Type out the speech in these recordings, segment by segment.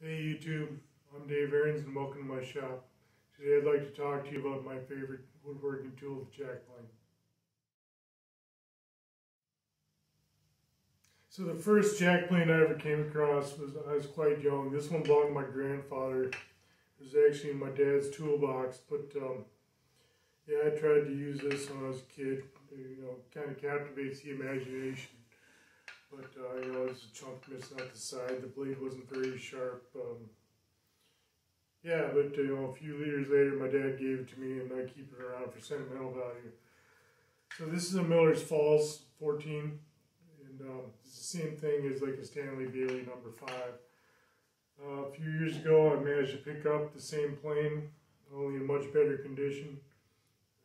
Hey YouTube, I'm Dave Aarons and welcome to my shop. Today I'd like to talk to you about my favorite woodworking tool, the jack plane. So the first jack plane I ever came across was I was quite young. This one belonged to my grandfather. It was actually in my dad's toolbox, but yeah, I tried to use this when I was a kid. Kind of captivates the imagination. But there's a chunk missing out the side. The blade wasn't very sharp. Yeah, but a few years later, my dad gave it to me, and I keep it around for sentimental value. So this is a Miller's Falls 14, and it's the same thing as like a Stanley Bailey number 5. A few years ago, I managed to pick up the same plane, only in much better condition.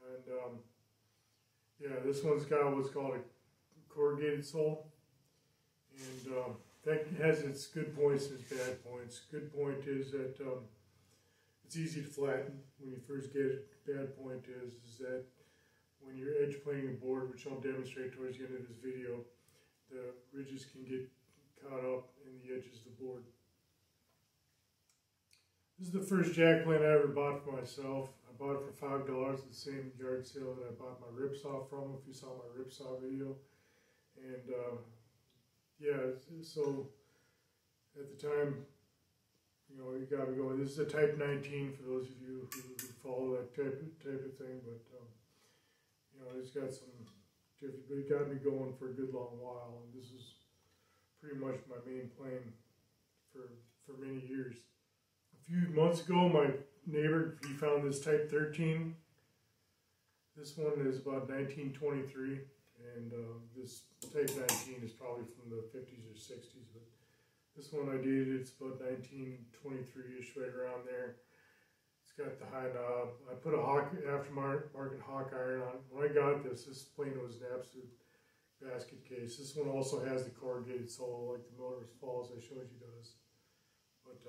And yeah, this one's got what's called a corrugated sole. And that has its good points and its bad points. Good point is that it's easy to flatten when you first get it. Bad point is that when you're edge planing a board, which I'll demonstrate towards the end of this video, the ridges can get caught up in the edges of the board. This is the first jack plane I ever bought for myself. I bought it for $5 at the same yard sale that I bought my ripsaw from, if you saw my ripsaw video. And yeah, so at the time, you got me going. This is a Type 19 for those of you who follow that type of thing, but it's got some different, but it got me going for a good long while, and this is pretty much my main plane for many years. A few months ago, my neighbor, he found this Type 13. This one is about 1923. And this Type 19 is probably from the 50s or 60s, but this one I dated, it's about 1923-ish, right around there. It's got the high knob. I put a aftermarket hawk iron on it. When I got this plane was an absolute basket case. This one also has the corrugated sole, like the Miller's Falls I showed you does. But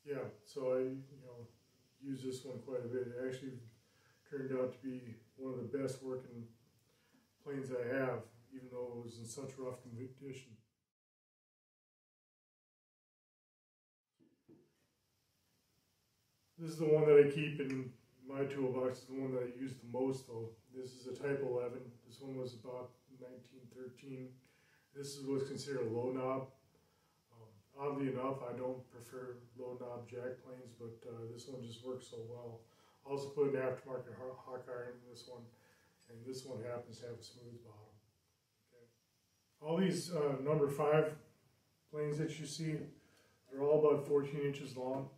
yeah, so I use this one quite a bit. It actually turned out to be one of the best working planes I have, even though it was in such rough condition. This is the one that I keep in my toolbox. It's the one that I use the most, though. This is a Type 11. This one was about 1913. This is what's considered a low knob. Oddly enough, I don't prefer low knob jack planes, but this one just works so well. I also put an aftermarket hawk iron in this one, and this one happens to have a smooth bottom. Okay. All these number 5 planes that you see, they're all about 14 inches long,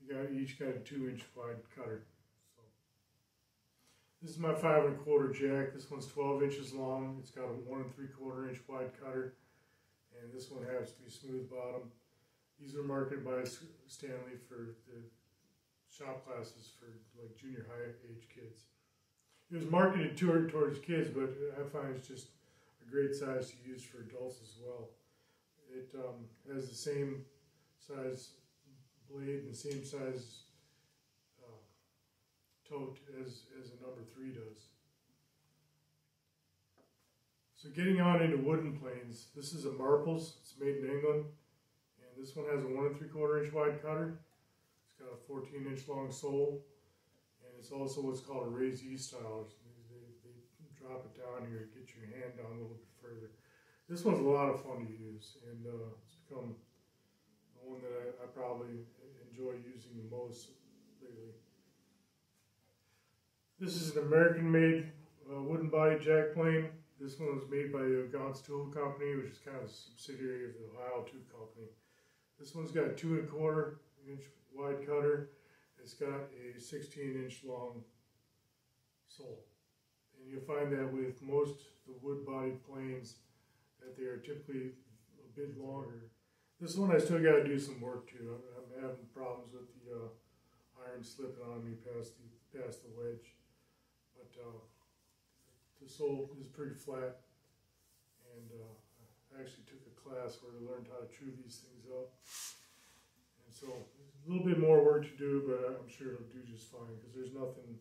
and each got a 2-inch wide cutter. So this is my 5 1/4 jack. This one's 12 inches long. It's got a 1 3/4 inch wide cutter, and this one has to be smooth bottom. These were marketed by Stanley for the shop classes for like junior high age kids. It was marketed towards kids, but I find it's just a great size to use for adults as well. It has the same size blade and the same size tote as a number 3 does. So getting on into wooden planes, this is a Marples. It's made in England, and this one has a 1 3/4 inch wide cutter. It's got a 14-inch long sole, and it's also what's called a raise-E style. They drop it down here, get your hand down a little bit further. This one's a lot of fun to use, and it's become the one that I probably enjoy using the most lately. This is an American-made wooden body jack plane. This one was made by the Gaunt's Tool Company, which is kind of a subsidiary of the Ohio Tool Company. This one's got a 2 1/4 inch wide cutter. It's got a 16-inch long sole. And you'll find that with most the wood-bodied planes that they are typically a bit longer. This one I still got to do some work to. I'm having problems with the iron slipping on me past the wedge. But the sole is pretty flat, and I actually took a class where I learned how to true these things up. And so a little bit more work to do, but I'm sure it'll do just fine, because there's nothing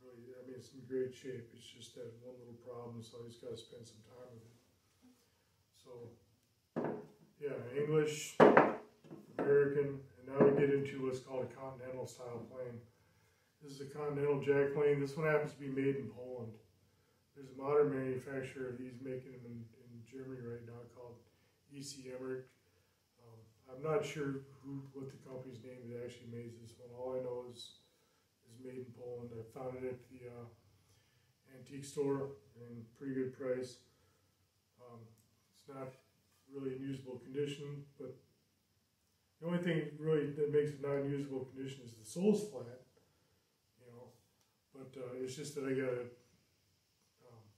really, I mean, it's in great shape. It's just that one little problem, so I just got to spend some time with it. So English, American, and now we get into what's called a continental style plane. This is a continental jack plane. This one happens to be made in Poland. There's a modern manufacturer of these making them in Germany right now called E.C. Emmerich. I'm not sure what the company's name that actually made this one. All I know is made in Poland. I found it at the antique store in pretty good price. It's not really in usable condition, but the only thing really that makes it not in usable condition is the sole's flat, you know. But it's just that I gotta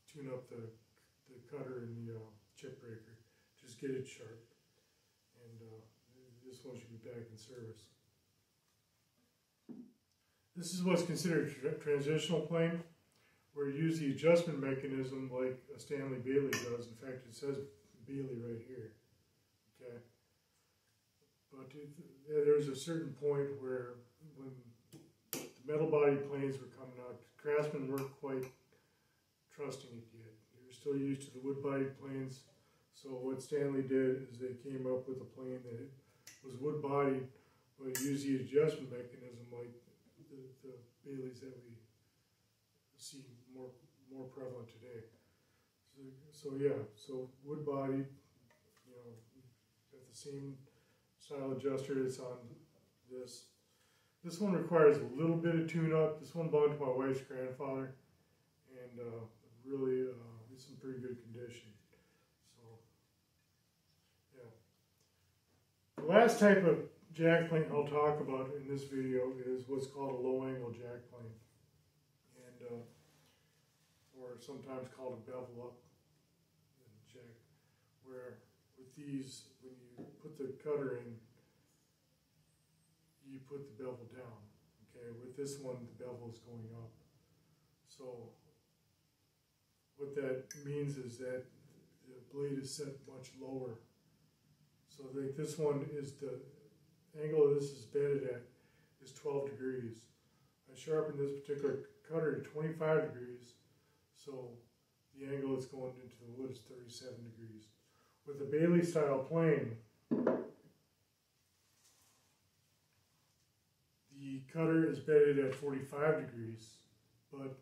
tune up the cutter and the chip breaker, just get it sharp. And this one should be back in service. This is what's considered a transitional plane, where you use the adjustment mechanism like a Stanley Bailey does. In fact, it says Bailey right here. Okay, but there's a certain point where when the metal body planes were coming out, craftsmen weren't quite trusting it yet. They were still used to the wood body planes. So what Stanley did is they came up with a plane that was wood bodied, but used the adjustment mechanism like the Baileys that we see more prevalent today. So yeah, so wood bodied, you know, got the same style adjuster that's on this. This one requires a little bit of tune up. This one belonged to my wife's grandfather, and really it's in pretty good condition. So yeah. The last type of jack plane I'll talk about in this video is what's called a low angle jack plane, and or sometimes called a bevel up jack, where with these, when you put the cutter in, you put the bevel down. Okay, with this one the bevel is going up. So what that means is that the blade is set much lower. So like this one is the angle this is bedded at is 12 degrees. I sharpened this particular cutter to 25 degrees, so the angle it's going into the wood is 37 degrees. With a Bailey style plane, the cutter is bedded at 45 degrees, but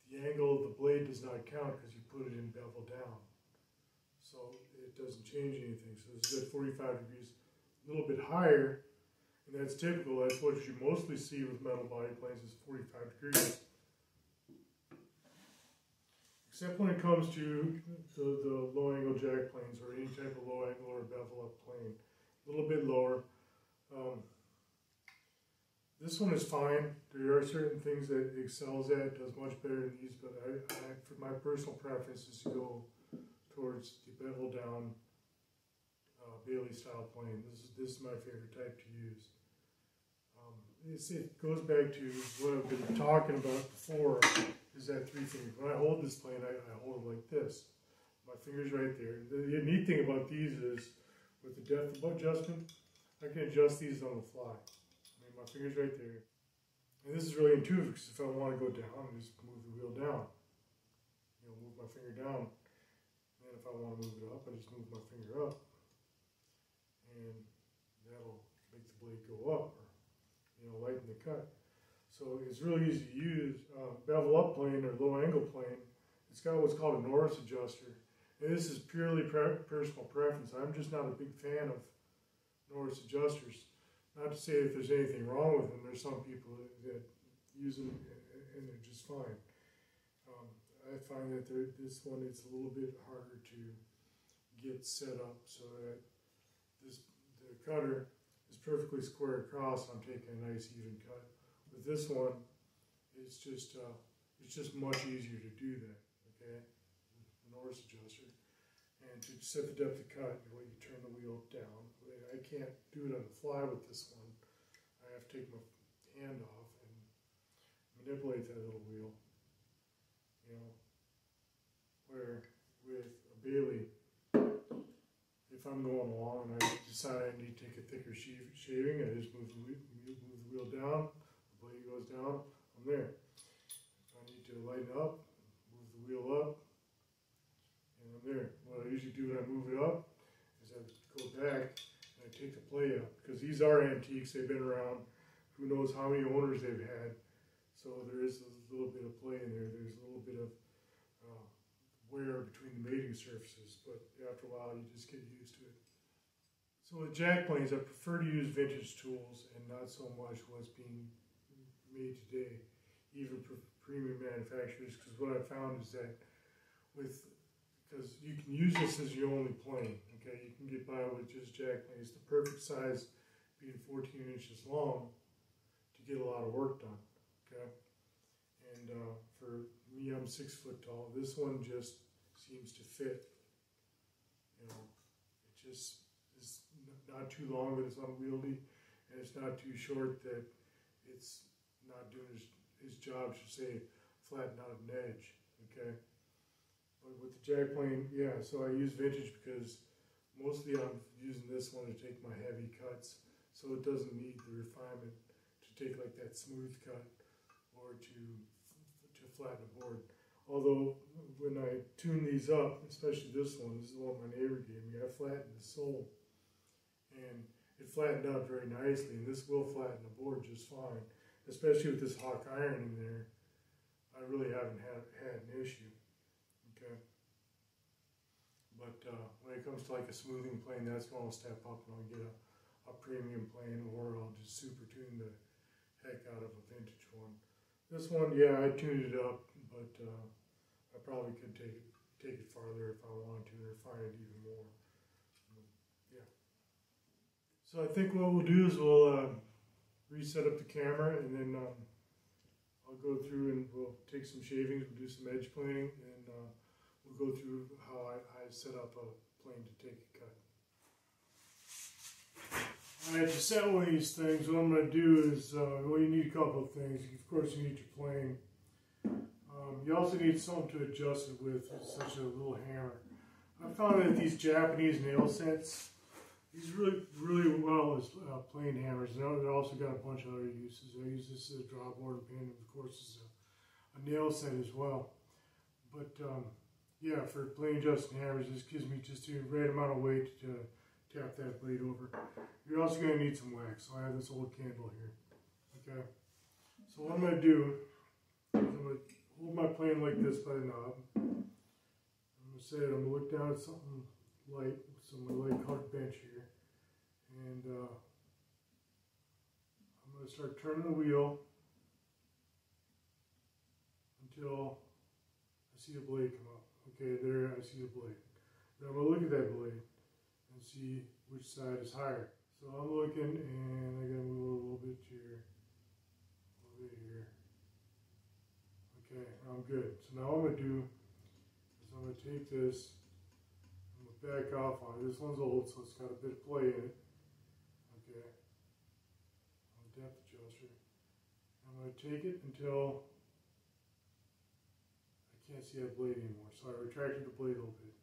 the angle of the blade does not count because you put it in bevel down. So it doesn't change anything. So it's at 45 degrees, a little bit higher. And that's typical. That's what you mostly see with metal body planes is 45 degrees. Except when it comes to the low angle jack planes or any type of low angle or bevel up plane. A little bit lower. This one is fine. There are certain things that it excels at, does much better than these, but for my personal preference is to go towards the bevel down Bailey style plane. This is my favorite type to use. It goes back to what I've been talking about before, is that three fingers. When I hold this plane, I hold it like this. My finger's right there. The neat thing about these is, with the depth adjustment, I can adjust these on the fly. I mean, my finger's right there. And this is really intuitive, because if I want to go down, I just move the wheel down. You know, move my finger down. And if I want to move it up, I just move my finger up. And that'll make the blade go up, or, you know, lighten the cut. So it's really easy to use. Bevel up plane or low angle plane, it's got what's called a Norris adjuster. And this is purely personal preference. I'm just not a big fan of Norris adjusters. Not to say that there's anything wrong with them. There's some people that use them and they're just fine. I find that this one is a little bit harder to get set up so that the cutter is perfectly square across. I'm taking a nice even cut. With this one, it's just much easier to do that. Okay, the Norris adjuster, and to set the depth of cut, you turn the wheel down. I can't do it on the fly with this one. I have to take my hand off and manipulate that little wheel. You know, where with a Bailey, if I'm going along and I decide I need to take a thicker shaving, I just move the wheel down, the blade goes down, I'm there. If I need to lighten up, move the wheel up, and I'm there. What I usually do when I move it up is I go back and I take the play out, because these are antiques. They've been around. Who knows how many owners they've had. So there is a little bit of play in there. There's a little bit of wear between the mating surfaces, but after a while you just get used to it. So with jack planes, I prefer to use vintage tools and not so much what's being made today, even for premium manufacturers, because what I found is that because you can use this as your only plane, okay? You can get by with just jack planes, the perfect size being 14 inches long to get a lot of work done, okay? And for me, I'm 6 foot tall. This one just seems to fit, you know, it just is not too long that it's unwieldy, and it's not too short that it's not doing his job, should say, flatten out an edge, okay? But with the jack plane, yeah, so I use vintage because mostly I'm using this one to take my heavy cuts, so it doesn't need the refinement to take like that smooth cut or to flatten a board. Although when I tune these up, especially this is the one my neighbor gave me, I flattened the sole and it flattened out very nicely, and this will flatten the board just fine, especially with this hawk iron in there. I really haven't had an issue, okay? But when it comes to like a smoothing plane, that's when I'll step up and I'll get a premium plane, or I'll just super tune the heck out of a vintage one. This one, yeah, I tuned it up, but I probably could take it farther if I wanted to, or refine it even more. Yeah. So I think what we'll do is we'll reset up the camera, and then I'll go through and we'll take some shavings, we'll do some edge planing, and we'll go through how I set up a plane to take a cut. Alright, to set one of these things, what I'm going to do is, well, you need a couple of things. Of course, you need your plane. You also need something to adjust it with, such a little hammer. I found that these Japanese nail sets, these really well as plane hammers. And they've also got a bunch of other uses. I use this as a drawboard and pin, of course, as a nail set as well. But yeah, for plane adjusting hammers, this gives me just the right amount of weight to tap that blade over. You're also going to need some wax. So I have this old candle here. Okay. So what I'm going to do is I'm going to hold my plane like this by the knob. I'm going to set it. I'm going to look down at something light, some light colored bench here, and I'm going to start turning the wheel until I see the blade come up. Okay, there I see the blade. Now I'm going to look at that blade and see which side is higher. So I'm looking, and I got to move a little bit here, a little bit here. Okay, I'm good. So now what I'm going to do is I'm going to take this, I'm going to back off on it. This one's old, so it's got a bit of play in it. Okay, I'm a depth adjuster. I'm going to take it until I can't see that blade anymore. So I retracted the blade a little bit.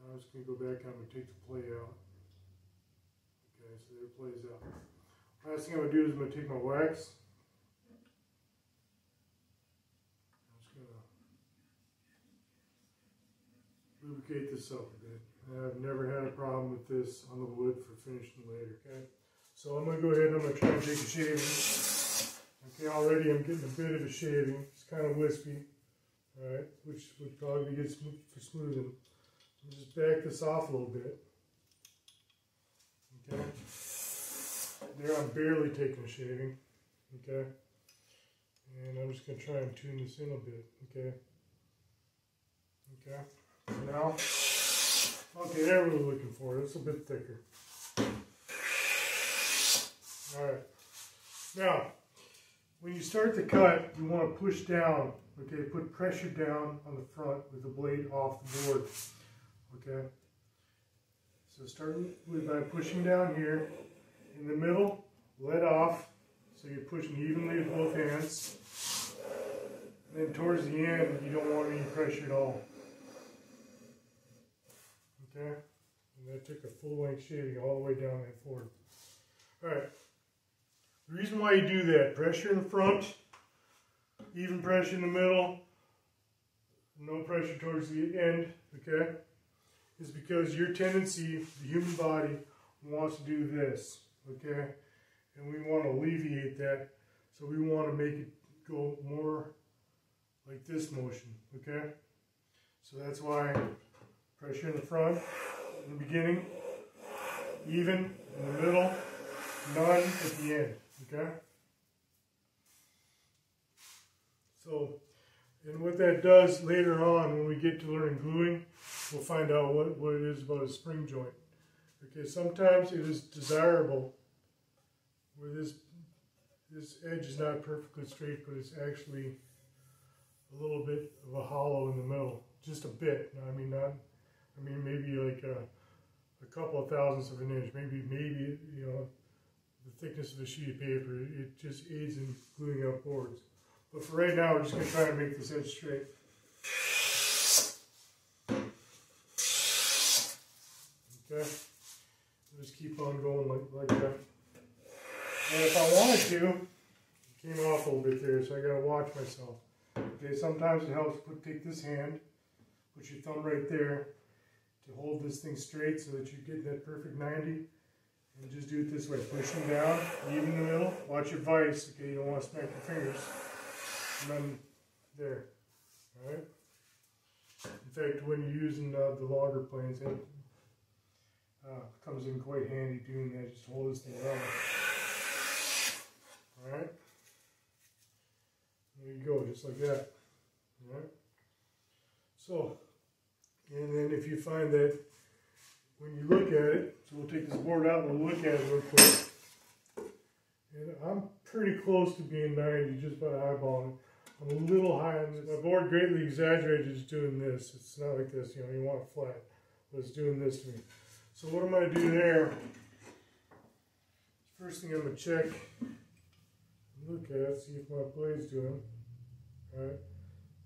Now I'm just going to go back and I'm going to take the play out. Okay, so there it plays out. Last thing I'm going to do is I'm going to take my wax. I'm just going to lubricate this up a bit. And I've never had a problem with this on the wood for finishing later. Okay, so I'm going to go ahead and I'm going to try and take a shaving. Okay, already I'm getting a bit of a shaving. It's kind of wispy. Alright, which would probably be good for smoothing. Just back this off a little bit. Okay. There I'm barely taking a shaving. Okay. And I'm just going to try and tune this in a bit. Okay. Okay. So now, okay, there we're looking for. It's a bit thicker. Alright. Now, when you start the cut, you want to push down. Okay, put pressure down on the front with the blade off the board. Okay, so start by pushing down here in the middle, let off, so you're pushing evenly with both hands. And then towards the end, you don't want any pressure at all. Okay, and that took a full length shaving all the way down that forward. All right, the reason why you do that, pressure in the front, even pressure in the middle, no pressure towards the end, okay, is because your tendency, the human body, wants to do this, okay? And we want to alleviate that, so we want to make it go more like this motion, okay? So that's why pressure in the front, in the beginning, even, in the middle, none at the end, okay? So, and what that does later on when we get to learning gluing, we'll find out what it is about a spring joint. Okay, sometimes it is desirable where this edge is not perfectly straight, but it's actually a little bit of a hollow in the middle, just a bit. I mean, maybe like a couple of thousandths of an inch, maybe you know, the thickness of a sheet of paper. It just aids in gluing up boards. But for right now, we're just going to try and make this edge straight. Okay, just keep on going like that. And if I wanted to, it came off a little bit there, so I got to watch myself. Okay, sometimes it helps take this hand, put your thumb right there to hold this thing straight so that you get that perfect 90. And just do it this way, pushing down, even in the middle. Watch your vise, okay, you don't want to smack your fingers. And then there, all right? In fact, when you're using the longer planes, it comes in quite handy doing that. Just hold this thing level. All right? There you go, just like that. All right? So, and then if you find that when you look at it, so we'll take this board out and we'll look at it real quick. And I'm pretty close to being 90 just by eyeballing it. I'm a little high on this. My board greatly exaggerated is doing this. It's not like this, you know, you want it flat. But it's doing this to me. So what I'm going to do there, first thing I'm going to check, look at it, see if my blade's doing. Alright.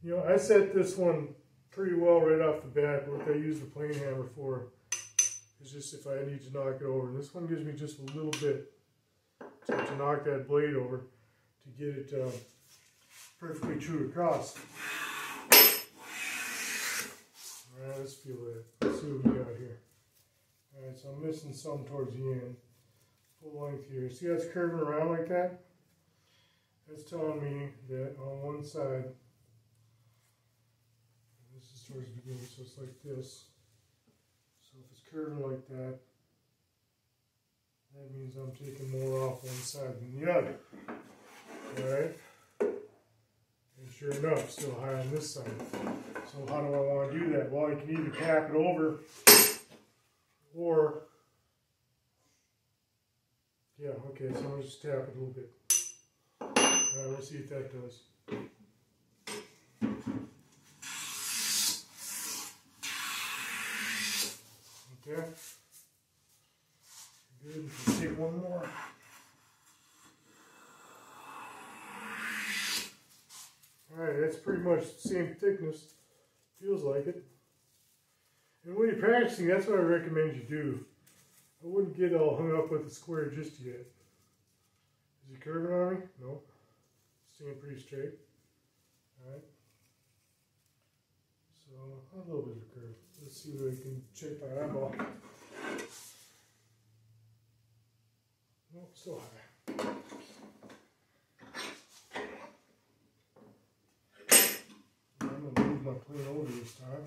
You know, I set this one pretty well right off the bat. What I use the plane hammer for is just if I need to knock it over. And this one gives me just a little bit to knock that blade over to get it perfectly true across. Alright, let's feel that. Let's see what we got here. Alright, so I'm missing some towards the end. Full length here. See how it's curving around like that? That's telling me that on one side, this is towards the beginning, so it's like this. So if it's curving like that, that means I'm taking more off one side than the other. Alright? And sure enough, still high on this side. So how do I want to do that? Well, you can either tap it over, or, yeah, okay, so I'm going to just tap it a little bit. Alright, let's see if that does. Okay. Good. Let's take one more. Alright, that's pretty much the same thickness. Feels like it. And when you're practicing, that's what I recommend you do. I wouldn't get all hung up with the square just yet. Is it curving on me? No. Staying pretty straight. Alright. So, a little bit of a curve. Let's see what I can check my eyeball. Nope, still high. I'm going to move my plane over this time.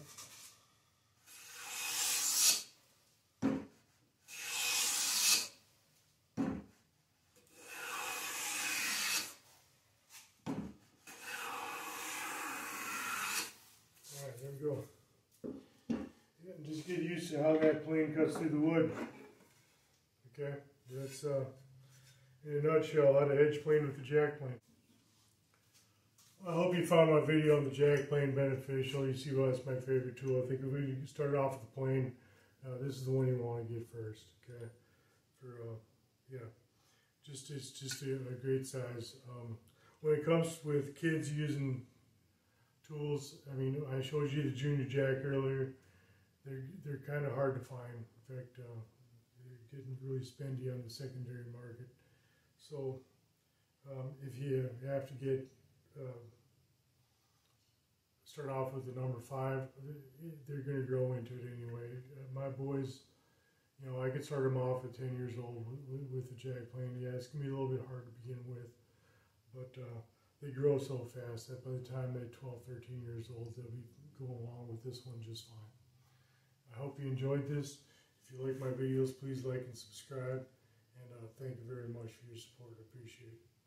There we go. Yeah, just get used to how that plane cuts through the wood. Okay, that's in a nutshell how to edge plane with the jack plane. I hope you found my video on the jack plane beneficial. You see why it's my favorite tool. I think if we start off with the plane, this is the one you want to get first. Okay, yeah, it's just a great size. When it comes with kids using tools, I mean, I showed you the junior jack earlier. They're kind of hard to find. In fact, they're getting really spendy on the secondary market. So if you have to get start off with the number 5. They're going to grow into it anyway. My boys, you know, I could start them off at 10 years old with the jack plane. Yeah, it's going to be a little bit hard to begin with, but they grow so fast that by the time they're 12, 13 years old, they'll be going along with this one just fine. I hope you enjoyed this. If you like my videos, please like and subscribe. And thank you very much for your support. I appreciate it.